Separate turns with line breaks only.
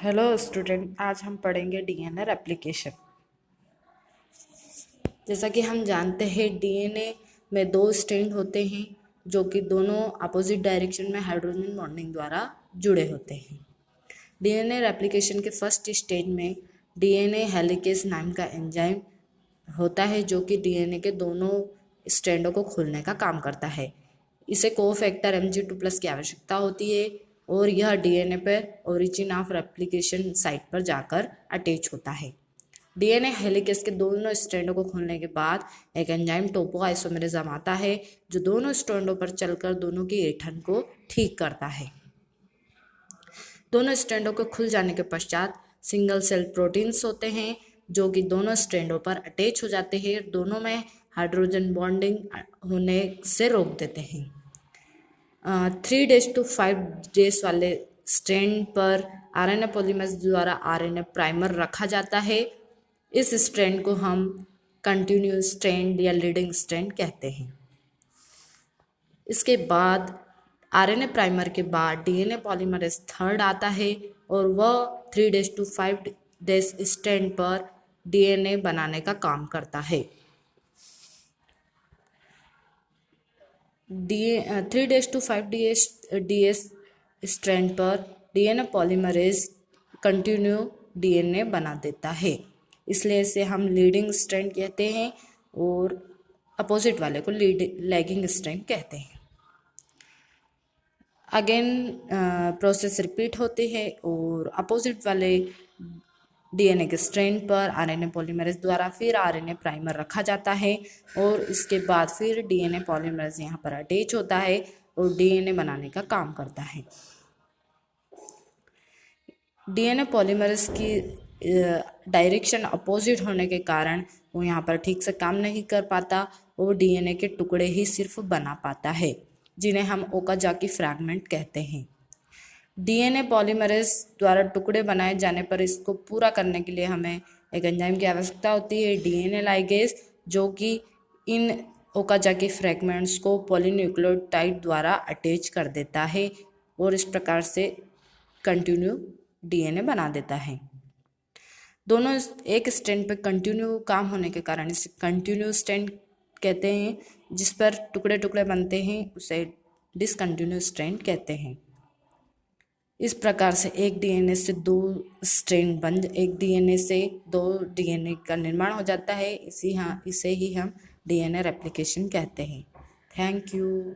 Hello student, आज हम पढ़ेंगे डीएनए रेप्लिकेशन। जैसा कि हम जानते हैं डीएनए में दो स्ट्रैंड होते हैं जो कि दोनों अपोजिट डायरेक्शन में हाइड्रोजन बॉन्डिंग द्वारा जुड़े होते हैं। डीएनए रेप्लिकेशन के फर्स्ट स्टेज में डीएनए हेलिकेज नाम का एंजाइम होता है जो कि डीएनए के दोनों स्ट्रैंडों को खोलने का काम करता है। इसे कोफैक्टर Mg2+ की आवश्यकता होती है और यह डीएनए पर ओरिजिन ऑफ रेप्लिकेशन साइट पर जाकर अटैच होता है। डीएनए हेलिकेज के दोनों स्ट्रैंडों को खोलने के बाद एक एंजाइम टोपोआइसोमेरिज्म आता है जो दोनों स्ट्रैंडों पर चलकर दोनों की ऐंठन को ठीक करता है। दोनों स्ट्रैंडों के खुल जाने के पश्चात सिंगल सेल प्रोटीन्स होते हैं जो कि दोनों स्ट्रैंडों पर अटैच हो जाते हैं, दोनों में हाइड्रोजन बॉन्डिंग होने से रोक देते हैं। 3 days to 5 days वाले स्ट्रैंड पर आरएनए पॉलीमरेज द्वारा आरएनए प्राइमर रखा जाता है। इस स्ट्रैंड को हम कंटिन्यूस स्ट्रैंड या लीडिंग स्ट्रैंड कहते हैं। इसके बाद आरएनए प्राइमर के बाद डीएनए पॉलीमरेज थर्ड आता है और वह 3 days to 5 days स्ट्रैंड पर डीएनए बनाने का काम करता है। 3 days to 5 days स्ट्रैंड पर डीएनए पॉलीमरेज कंटिन्यू डीएनए बना देता है, इसलिए इसे हम लीडिंग स्ट्रैंड कहते हैं और अपोजिट वाले को लैगिंग स्ट्रैंड कहते हैं। अगेन प्रोसेस रिपीट होती है और अपोजिट वाले डीएनए के स्ट्रैंड पर आरएनए पॉलीमरेज द्वारा फिर आरएनए प्राइमर रखा जाता है और इसके बाद फिर डीएनए पॉलीमरेज यहाँ पर अटैच होता है और डीएनए बनाने का काम करता है। डीएनए पॉलीमरेज की डायरेक्शन अपोजिट होने के कारण वो यहाँ पर ठीक से काम नहीं कर पाता और डीएनए के टुकड़े ही सिर्फ बना पाता है जिन्हें हम ओकाजाकी फ्रैगमेंट कहते हैं। डीएनए पॉलीमरेज द्वारा टुकड़े बनाए जाने पर इसको पूरा करने के लिए हमें एक एंजाइम की आवश्यकता होती है, डीएनए लाइगेज, जो कि इन ओकाजाकी फ्रैगमेंट्स को पॉलीन्यूक्लियोटाइड द्वारा अटैच कर देता है और इस प्रकार से कंटिन्यू डीएनए बना देता है। दोनों एक स्ट्रैंड पर कंटिन्यू काम होने के कारण इसे कंटिन्यू स्ट्रैंड कहते हैं। जिस पर टुकड़े टुकड़े बनते हैं उसे डिसकंटिन्यू स्ट्रैंड कहते हैं। इस प्रकार से एक डीएनए से दो डीएनए का निर्माण हो जाता है। इसे ही हम डीएनए रेप्लिकेशन कहते हैं। Thank you.